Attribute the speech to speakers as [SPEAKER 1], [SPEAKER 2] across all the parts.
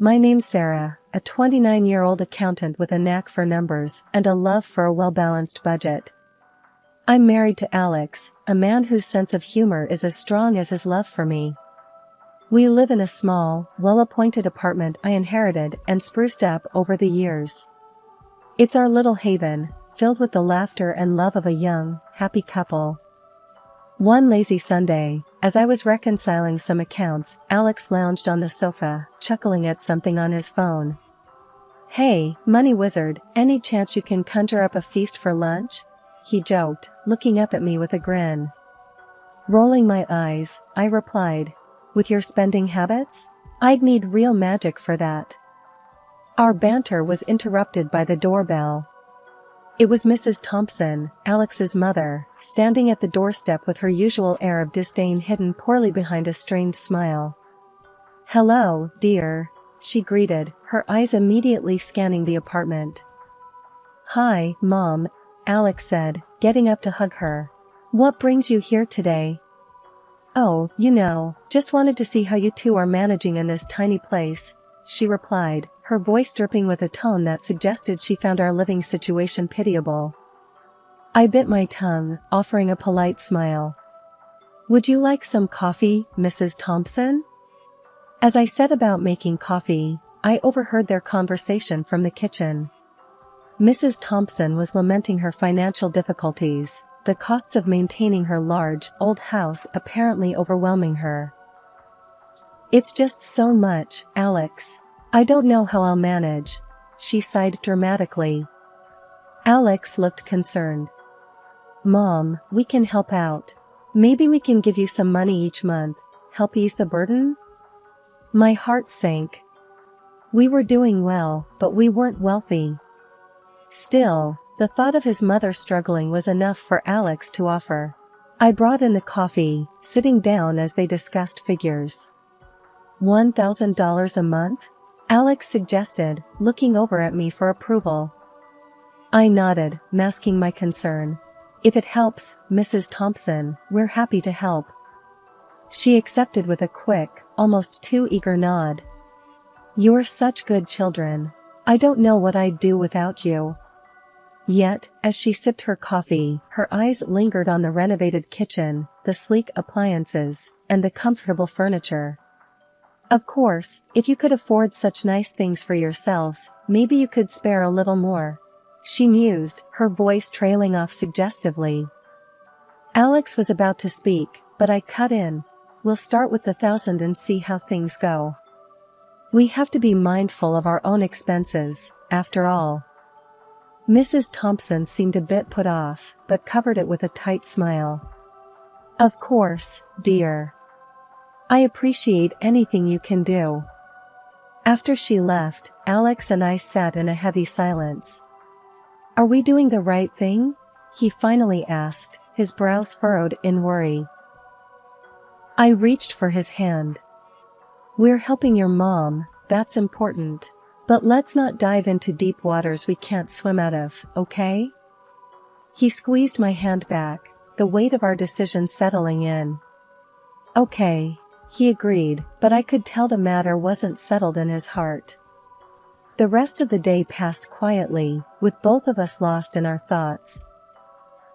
[SPEAKER 1] My name's Sarah, a 29-year-old accountant with a knack for numbers and a love for a well-balanced budget. I'm married to Alex, a man whose sense of humor is as strong as his love for me. We live in a small, well-appointed apartment I inherited and spruced up over the years. It's our little haven, filled with the laughter and love of a young, happy couple. One lazy Sunday, as I was reconciling some accounts, Alex lounged on the sofa, chuckling at something on his phone. "Hey, money wizard, any chance you can conjure up a feast for lunch?" he joked, looking up at me with a grin. Rolling my eyes, I replied, "With your spending habits? I'd need real magic for that." Our banter was interrupted by the doorbell. It was Mrs. Thompson, Alex's mother, standing at the doorstep with her usual air of disdain hidden poorly behind a strained smile. "Hello, dear," she greeted, her eyes immediately scanning the apartment. "Hi, Mom," Alex said, getting up to hug her. "What brings you here today?" "Oh, just wanted to see how you two are managing in this tiny place," she replied, her voice dripping with a tone that suggested she found our living situation pitiable. I bit my tongue, offering a polite smile. "Would you like some coffee, Mrs. Thompson?" As I set about making coffee, I overheard their conversation from the kitchen. Mrs. Thompson was lamenting her financial difficulties, the costs of maintaining her large, old house apparently overwhelming her. "It's just so much, Alex. I don't know how I'll manage," she sighed dramatically. Alex looked concerned. "Mom, we can help out. Maybe we can give you some money each month, help ease the burden?" My heart sank. We were doing well, but we weren't wealthy. Still, the thought of his mother struggling was enough for Alex to offer. I brought in the coffee, sitting down as they discussed figures. $1,000 a month? Alex suggested, looking over at me for approval. I nodded, masking my concern. "If it helps, Mrs. Thompson, we're happy to help." She accepted with a quick, almost too eager nod. "You're such good children. I don't know what I'd do without you." Yet, as she sipped her coffee, her eyes lingered on the renovated kitchen, the sleek appliances, and the comfortable furniture. "Of course, if you could afford such nice things for yourselves, maybe you could spare a little more," she mused, her voice trailing off suggestively. Alex was about to speak, but I cut in. "We'll start with the 1,000 and see how things go. We have to be mindful of our own expenses, after all." Mrs. Thompson seemed a bit put off, but covered it with a tight smile. "Of course, dear. I appreciate anything you can do." After she left, Alex and I sat in a heavy silence. "Are we doing the right thing?" he finally asked, his brows furrowed in worry. I reached for his hand. "We're helping your mom, that's important. But let's not dive into deep waters we can't swim out of, okay?" He squeezed my hand back, the weight of our decision settling in. "Okay," he agreed, but I could tell the matter wasn't settled in his heart. The rest of the day passed quietly, with both of us lost in our thoughts.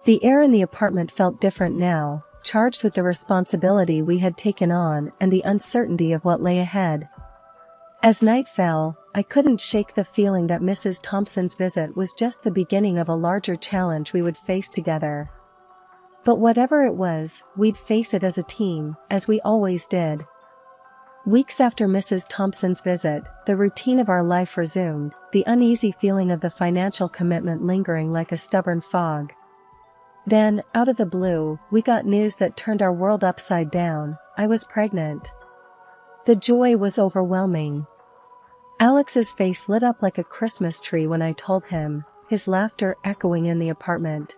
[SPEAKER 1] The air in the apartment felt different now, charged with the responsibility we had taken on and the uncertainty of what lay ahead. As night fell, I couldn't shake the feeling that Mrs. Thompson's visit was just the beginning of a larger challenge we would face together. But whatever it was, we'd face it as a team, as we always did. Weeks after Mrs. Thompson's visit, the routine of our life resumed, the uneasy feeling of the financial commitment lingering like a stubborn fog. Then, out of the blue, we got news that turned our world upside down. I was pregnant. The joy was overwhelming. Alex's face lit up like a Christmas tree when I told him, his laughter echoing in the apartment.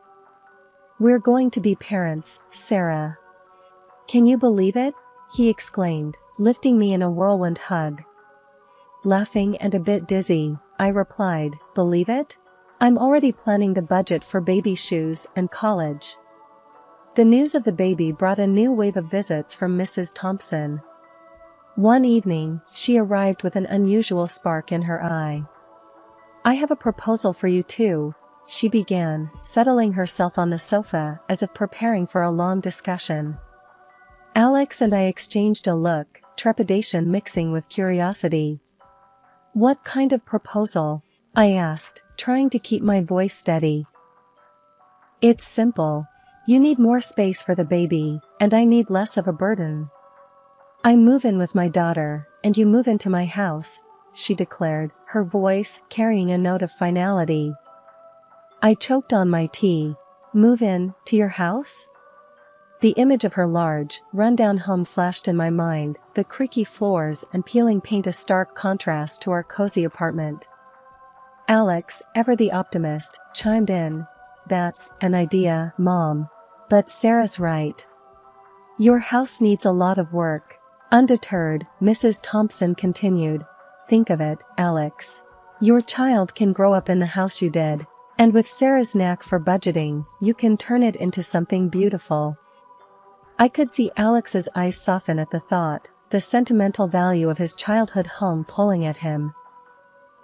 [SPEAKER 1] "We're going to be parents, Sarah. Can you believe it?" he exclaimed, lifting me in a whirlwind hug. Laughing and a bit dizzy, I replied, "Believe it? I'm already planning the budget for baby shoes and college." The news of the baby brought a new wave of visits from Mrs. Thompson. One evening, she arrived with an unusual spark in her eye. "I have a proposal for you too," she began, settling herself on the sofa as if preparing for a long discussion. Alex and I exchanged a look, trepidation mixing with curiosity. "What kind of proposal?" I asked, trying to keep my voice steady. "It's simple. You need more space for the baby, and I need less of a burden. I move in with my daughter, and you move into my house," she declared, her voice carrying a note of finality. I choked on my tea. "Move in, to your house?" The image of her large, run-down home flashed in my mind, the creaky floors and peeling paint a stark contrast to our cozy apartment. Alex, ever the optimist, chimed in. "That's an idea, Mom. But Sarah's right. Your house needs a lot of work." Undeterred, Mrs. Thompson continued. "Think of it, Alex. Your child can grow up in the house you did, and with Sarah's knack for budgeting, you can turn it into something beautiful." I could see Alex's eyes soften at the thought, the sentimental value of his childhood home pulling at him.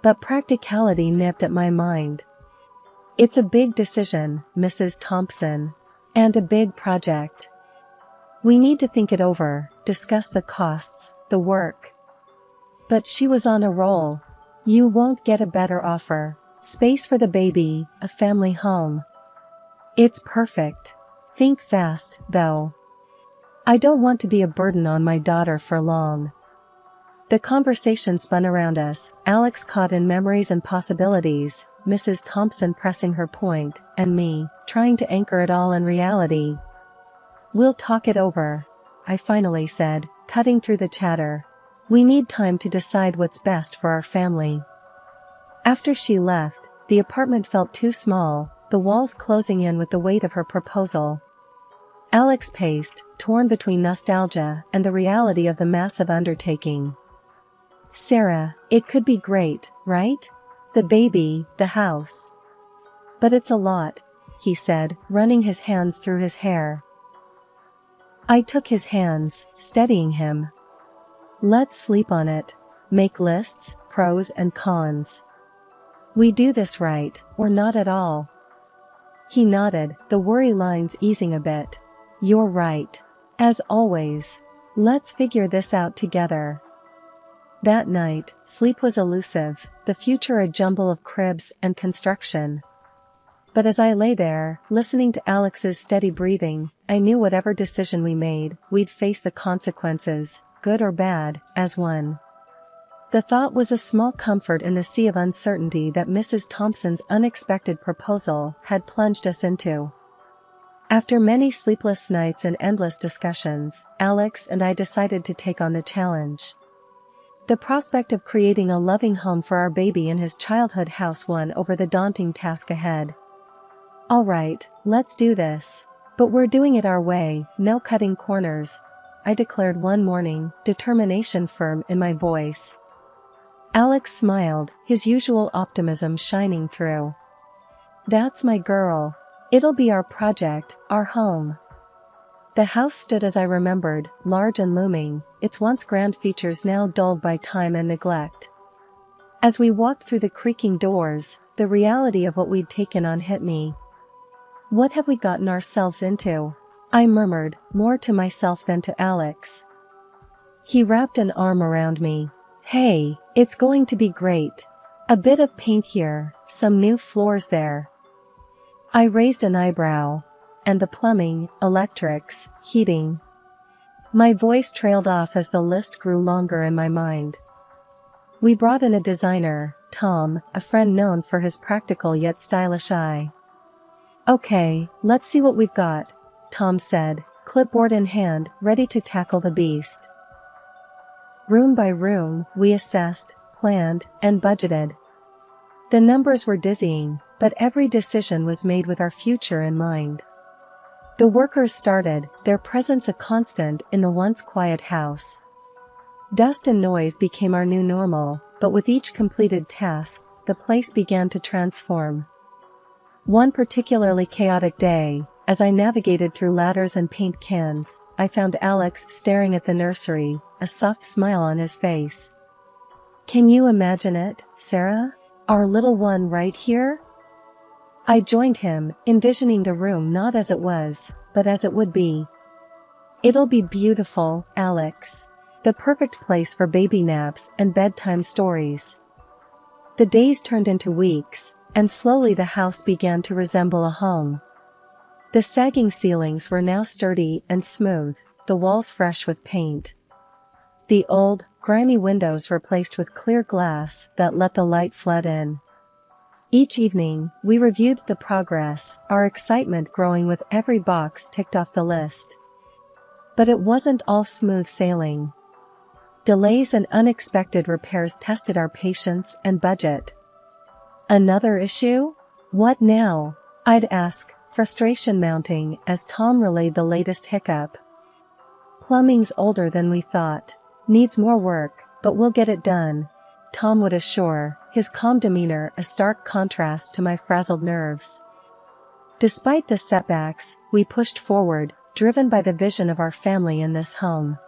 [SPEAKER 1] But practicality nipped at my mind. "It's a big decision, Mrs. Thompson. And a big project. We need to think it over, discuss the costs, the work." But she was on a roll. "You won't get a better offer. Space for the baby, a family home. It's perfect. Think fast, though. I don't want to be a burden on my daughter for long." The conversation spun around us, Alex caught in memories and possibilities, Mrs. Thompson pressing her point, and me, trying to anchor it all in reality. "We'll talk it over," I finally said, cutting through the chatter. "We need time to decide what's best for our family." After she left, the apartment felt too small, the walls closing in with the weight of her proposal. Alex paced, torn between nostalgia and the reality of the massive undertaking. "Sarah, it could be great, right? The baby, the house. But it's a lot," he said, running his hands through his hair. I took his hands, steadying him. "Let's sleep on it. Make lists, pros and cons. We do this right, or not at all." He nodded, the worry lines easing a bit. "You're right. As always. Let's figure this out together." That night, sleep was elusive, the future a jumble of cribs and construction. But as I lay there, listening to Alex's steady breathing, I knew whatever decision we made, we'd face the consequences, good or bad, as one. The thought was a small comfort in the sea of uncertainty that Mrs. Thompson's unexpected proposal had plunged us into. After many sleepless nights and endless discussions, Alex and I decided to take on the challenge. The prospect of creating a loving home for our baby in his childhood house won over the daunting task ahead. "All right, let's do this. But we're doing it our way, no cutting corners," I declared one morning, determination firm in my voice. Alex smiled, his usual optimism shining through. "That's my girl. It'll be our project, our home." The house stood as I remembered, large and looming, its once grand features now dulled by time and neglect. As we walked through the creaking doors, the reality of what we'd taken on hit me. "What have we gotten ourselves into?" I murmured, more to myself than to Alex. He wrapped an arm around me. "Hey, it's going to be great. A bit of paint here, some new floors there." I raised an eyebrow. "And the plumbing, electrics, heating." My voice trailed off as the list grew longer in my mind. "We brought in a designer, Tom, a friend known for his practical yet stylish eye." "Okay, let's see what we've got," Tom said, clipboard in hand, ready to tackle the beast. Room by room, we assessed, planned, and budgeted. The numbers were dizzying, but every decision was made with our future in mind. The workers started, their presence a constant in the once quiet house. Dust and noise became our new normal, but with each completed task, the place began to transform. One particularly chaotic day, as I navigated through ladders and paint cans, I found Alex staring at the nursery, a soft smile on his face. "Can you imagine it, Sarah? Our little one right here?" I joined him, envisioning the room not as it was, but as it would be. "It'll be beautiful, Alex. The perfect place for baby naps and bedtime stories." The days turned into weeks, and slowly the house began to resemble a home. The sagging ceilings were now sturdy and smooth, the walls fresh with paint. The old, grimy windows replaced with clear glass that let the light flood in. Each evening, we reviewed the progress, our excitement growing with every box ticked off the list. But it wasn't all smooth sailing. Delays and unexpected repairs tested our patience and budget. "Another issue? What now?" I'd ask, frustration mounting as Tom relayed the latest hiccup. "Plumbing's older than we thought. Needs more work, but we'll get it done," Tom would assure, his calm demeanor a stark contrast to my frazzled nerves. Despite the setbacks, we pushed forward, driven by the vision of our family in this home.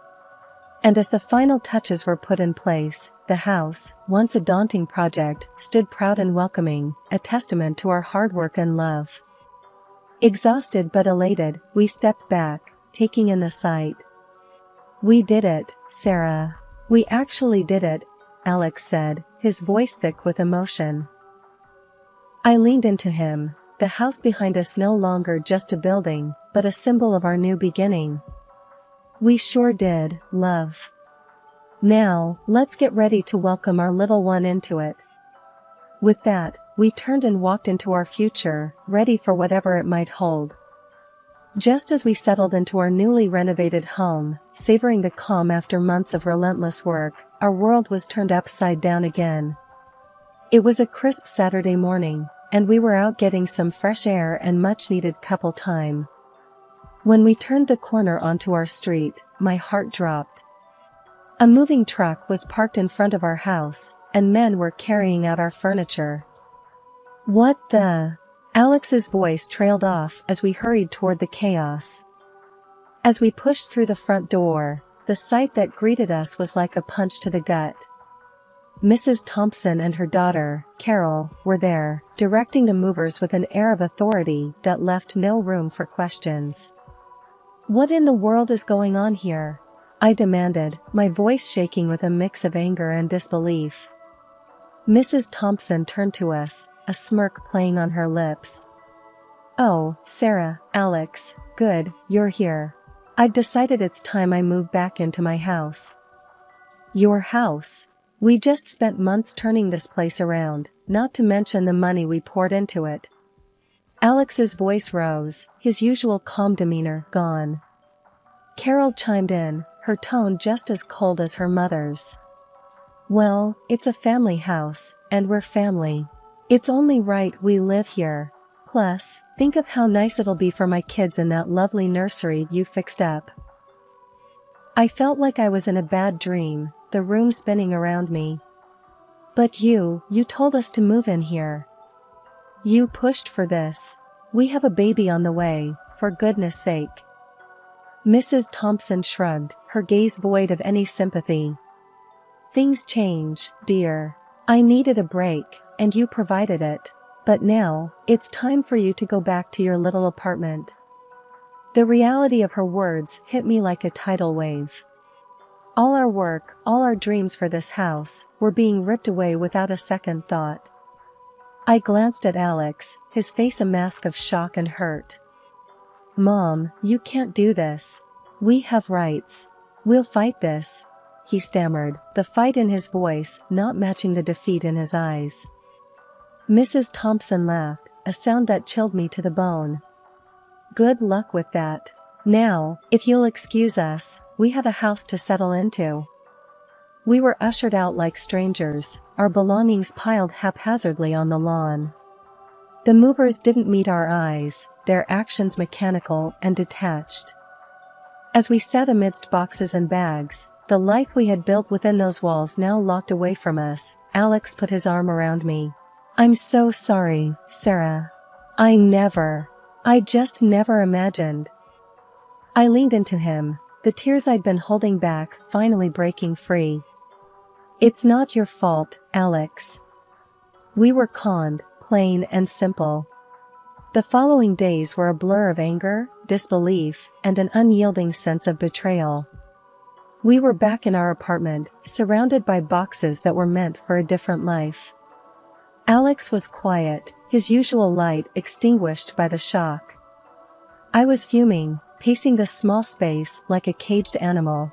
[SPEAKER 1] And as the final touches were put in place, the house, once a daunting project, stood proud and welcoming, a testament to our hard work and love. Exhausted but elated, we stepped back, taking in the sight. "We did it, Sarah. We actually did it," Alex said, his voice thick with emotion. I leaned into him, the house behind us no longer just a building, but a symbol of our new beginning. "We sure did, love. Now, let's get ready to welcome our little one into it." With that, we turned and walked into our future, ready for whatever it might hold. Just as we settled into our newly renovated home, savoring the calm after months of relentless work, our world was turned upside down again. It was a crisp Saturday morning, and we were out getting some fresh air and much-needed couple time. When we turned the corner onto our street, my heart dropped. A moving truck was parked in front of our house, and men were carrying out our furniture. "What the?" Alex's voice trailed off as we hurried toward the chaos. As we pushed through the front door, the sight that greeted us was like a punch to the gut. Mrs. Thompson and her daughter, Carol, were there, directing the movers with an air of authority that left no room for questions. "What in the world is going on here?" I demanded, my voice shaking with a mix of anger and disbelief. Mrs. Thompson turned to us, a smirk playing on her lips. "Oh, Sarah, Alex, good, you're here. I've decided it's time I move back into my house." "Your house? We just spent months turning this place around, not to mention the money we poured into it." Alex's voice rose, his usual calm demeanor gone. Carol chimed in, her tone just as cold as her mother's. "Well, it's a family house, and we're family. It's only right we live here. Plus, think of how nice it'll be for my kids in that lovely nursery you fixed up." I felt like I was in a bad dream, the room spinning around me. "But you told us to move in here. You pushed for this. We have a baby on the way, for goodness sake." Mrs. Thompson shrugged, her gaze void of any sympathy. "Things change, dear. I needed a break, and you provided it. But now, it's time for you to go back to your little apartment." The reality of her words hit me like a tidal wave. All our work, all our dreams for this house, were being ripped away without a second thought. I glanced at Alex, his face a mask of shock and hurt. "Mom, you can't do this. We have rights. We'll fight this," he stammered, the fight in his voice not matching the defeat in his eyes. Mrs. Thompson laughed, a sound that chilled me to the bone. "Good luck with that. Now, if you'll excuse us, we have a house to settle into." We were ushered out like strangers, our belongings piled haphazardly on the lawn. The movers didn't meet our eyes, their actions mechanical and detached. As we sat amidst boxes and bags, the life we had built within those walls now locked away from us, Alex put his arm around me. "I'm so sorry, Sarah. I just never imagined." I leaned into him, the tears I'd been holding back finally breaking free. "It's not your fault, Alex. We were conned, plain and simple." The following days were a blur of anger, disbelief, and an unyielding sense of betrayal. We were back in our apartment, surrounded by boxes that were meant for a different life. Alex was quiet, his usual light extinguished by the shock. I was fuming, pacing the small space like a caged animal.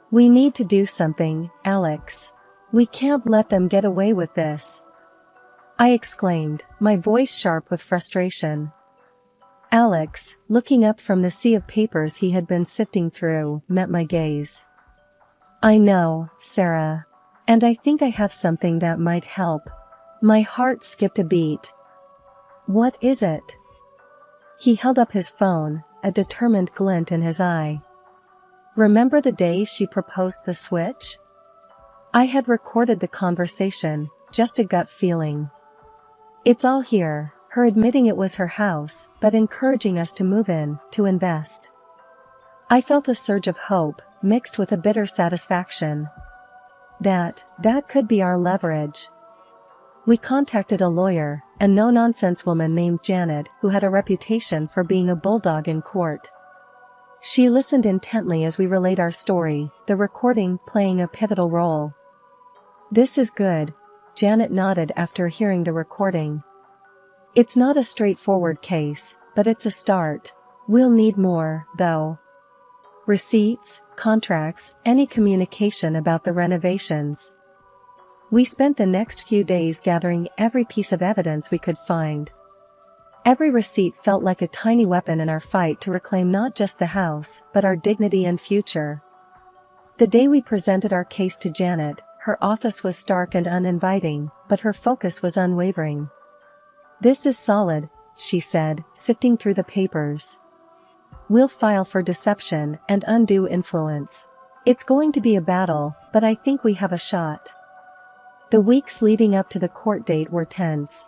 [SPEAKER 1] "We need to do something, Alex. We can't let them get away with this," I exclaimed, my voice sharp with frustration. Alex, looking up from the sea of papers he had been sifting through, met my gaze. "I know, Sarah. And I think I have something that might help." My heart skipped a beat. "What is it?" He held up his phone, a determined glint in his eye. "Remember the day she proposed the switch?" I had recorded the conversation, just a gut feeling. "It's all here," her admitting it was her house, but encouraging us to move in, to invest. I felt a surge of hope, mixed with a bitter satisfaction. That could be our leverage. We contacted a lawyer, a no-nonsense woman named Janet who had a reputation for being a bulldog in court. She listened intently as we relayed our story, the recording playing a pivotal role. "This is good," Janet nodded after hearing the recording. "It's not a straightforward case, but it's a start. We'll need more, though. Receipts, contracts, any communication about the renovations." We spent the next few days gathering every piece of evidence we could find. Every receipt felt like a tiny weapon in our fight to reclaim not just the house, but our dignity and future. The day we presented our case to Janet, her office was stark and uninviting, but her focus was unwavering. "This is solid," she said, sifting through the papers. "We'll file for deception and undue influence. It's going to be a battle, but I think we have a shot." The weeks leading up to the court date were tense.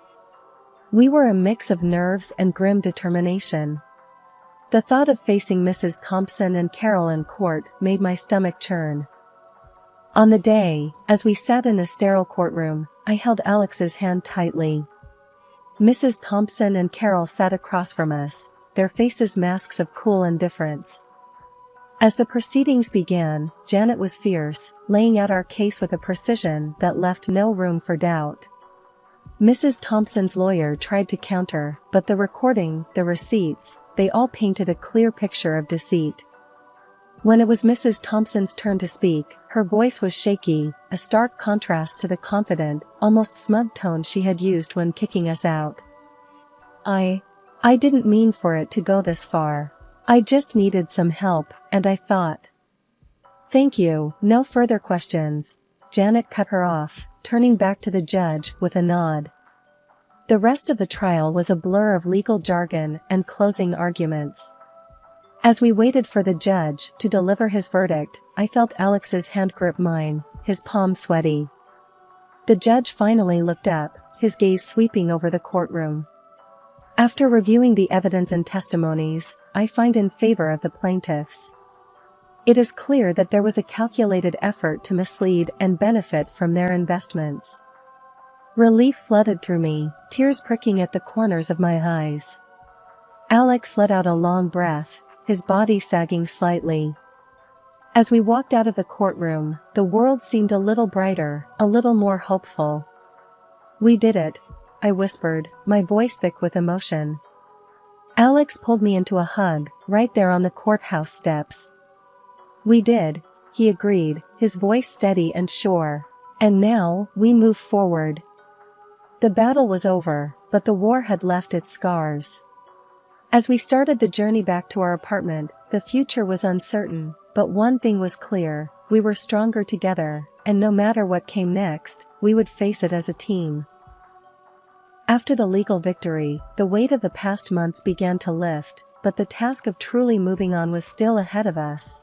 [SPEAKER 1] We were a mix of nerves and grim determination. The thought of facing Mrs. Thompson and Carol in court made my stomach churn. On the day, as we sat in the sterile courtroom, I held Alex's hand tightly. Mrs. Thompson and Carol sat across from us, their faces masks of cool indifference. As the proceedings began, Janet was fierce, laying out our case with a precision that left no room for doubt. Mrs. Thompson's lawyer tried to counter, but the recording, the receipts, they all painted a clear picture of deceit. When it was Mrs. Thompson's turn to speak, her voice was shaky, a stark contrast to the confident, almost smug tone she had used when kicking us out. I didn't mean for it to go this far. I just needed some help, and I thought." "Thank you, no further questions," Janet cut her off, turning back to the judge with a nod. The rest of the trial was a blur of legal jargon and closing arguments. As we waited for the judge to deliver his verdict, I felt Alex's hand grip mine, his palm sweaty. The judge finally looked up, his gaze sweeping over the courtroom. "After reviewing the evidence and testimonies, I find in favor of the plaintiffs. It is clear that there was a calculated effort to mislead and benefit from their investments." Relief flooded through me, tears pricking at the corners of my eyes. Alex let out a long breath, his body sagging slightly. As we walked out of the courtroom, the world seemed a little brighter, a little more hopeful. "We did it," I whispered, my voice thick with emotion. Alex pulled me into a hug, right there on the courthouse steps. "We did," he agreed, his voice steady and sure. "And now, we move forward." The battle was over, but the war had left its scars. As we started the journey back to our apartment, the future was uncertain, but one thing was clear: we were stronger together, and no matter what came next, we would face it as a team. After the legal victory, the weight of the past months began to lift, but the task of truly moving on was still ahead of us.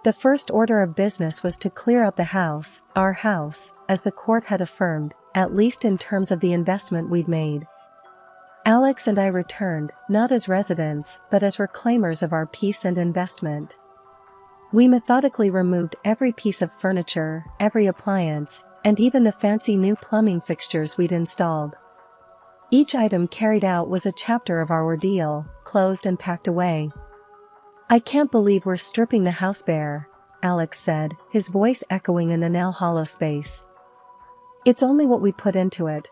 [SPEAKER 1] The first order of business was to clear out the house, our house, as the court had affirmed, at least in terms of the investment we'd made. Alex and I returned, not as residents, but as reclaimers of our peace and investment. We methodically removed every piece of furniture, every appliance, and even the fancy new plumbing fixtures we'd installed. Each item carried out was a chapter of our ordeal, closed and packed away. "I can't believe we're stripping the house bare," Alex said, his voice echoing in the now hollow space. "It's only what we put into it,"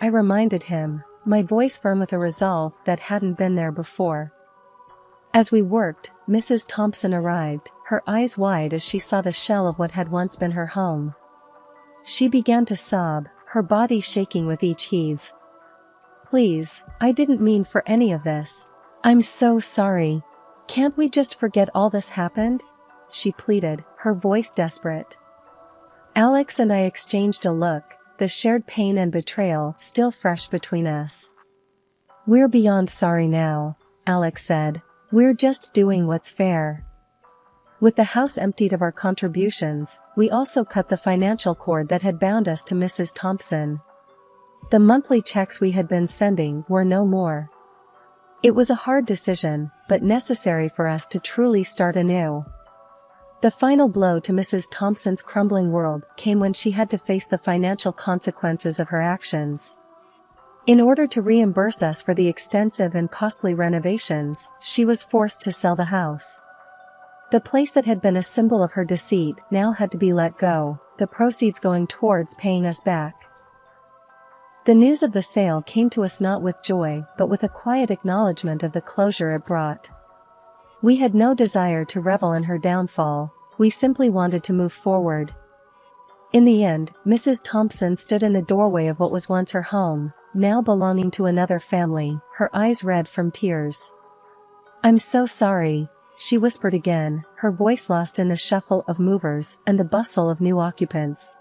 [SPEAKER 1] I reminded him, my voice firm with a resolve that hadn't been there before. As we worked, Mrs. Thompson arrived, her eyes wide as she saw the shell of what had once been her home. She began to sob, her body shaking with each heave. "Please, I didn't mean for any of this. I'm so sorry. Can't we just forget all this happened?" she pleaded, her voice desperate. Alex and I exchanged a look, the shared pain and betrayal still fresh between us. "We're beyond sorry now," Alex said. "We're just doing what's fair." With the house emptied of our contributions, we also cut the financial cord that had bound us to Mrs. Thompson. The monthly checks we had been sending were no more. It was a hard decision, but necessary for us to truly start anew. The final blow to Mrs. Thompson's crumbling world came when she had to face the financial consequences of her actions. In order to reimburse us for the extensive and costly renovations, she was forced to sell the house. The place that had been a symbol of her deceit now had to be let go, the proceeds going towards paying us back. The news of the sale came to us not with joy but with a quiet acknowledgement of the closure it brought. We had no desire to revel in her downfall, we simply wanted to move forward. In the end, Mrs. Thompson stood in the doorway of what was once her home, now belonging to another family, her eyes red from tears. "I'm so sorry," she whispered again, her voice lost in the shuffle of movers and the bustle of new occupants.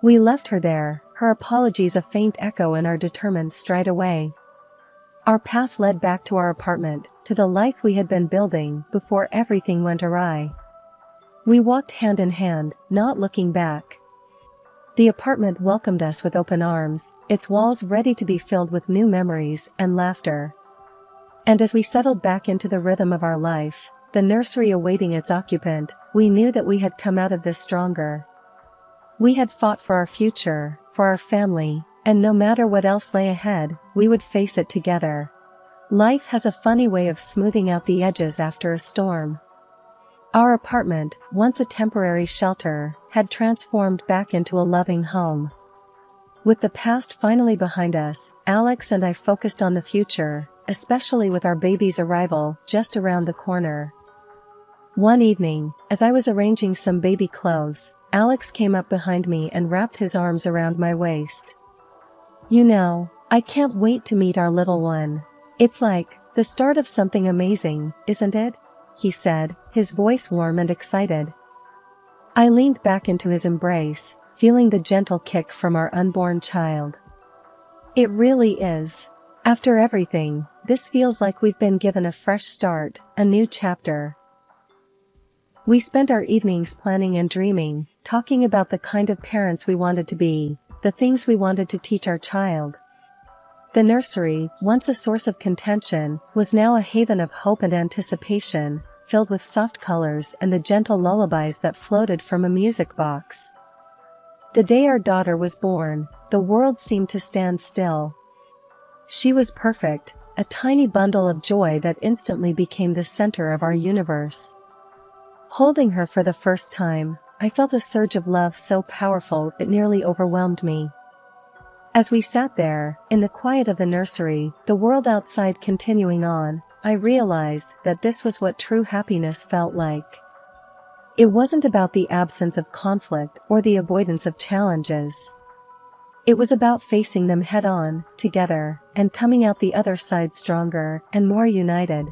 [SPEAKER 1] We left her there, her apologies a faint echo in our determined stride away. Our path led back to our apartment, to the life we had been building before everything went awry. We walked hand in hand, not looking back. The apartment welcomed us with open arms, its walls ready to be filled with new memories and laughter. And as we settled back into the rhythm of our life, the nursery awaiting its occupant, we knew that we had come out of this stronger. We had fought for our future, for our family, and no matter what else lay ahead, we would face it together. Life has a funny way of smoothing out the edges after a storm. Our apartment, once a temporary shelter, had transformed back into a loving home. With the past finally behind us, Alex and I focused on the future, especially with our baby's arrival just around the corner. One evening, as I was arranging some baby clothes, Alex came up behind me and wrapped his arms around my waist. "You know, I can't wait to meet our little one. It's like the start of something amazing, isn't it?" he said, his voice warm and excited. I leaned back into his embrace, feeling the gentle kick from our unborn child. "It really is. After everything, this feels like we've been given a fresh start, a new chapter." We spent our evenings planning and dreaming, talking about the kind of parents we wanted to be, the things we wanted to teach our child. The nursery, once a source of contention, was now a haven of hope and anticipation, filled with soft colors and the gentle lullabies that floated from a music box. The day our daughter was born, the world seemed to stand still. She was perfect, a tiny bundle of joy that instantly became the center of our universe. Holding her for the first time, I felt a surge of love so powerful it nearly overwhelmed me. As we sat there, in the quiet of the nursery, the world outside continuing on, I realized that this was what true happiness felt like. It wasn't about the absence of conflict or the avoidance of challenges. It was about facing them head-on, together, and coming out the other side stronger and more united.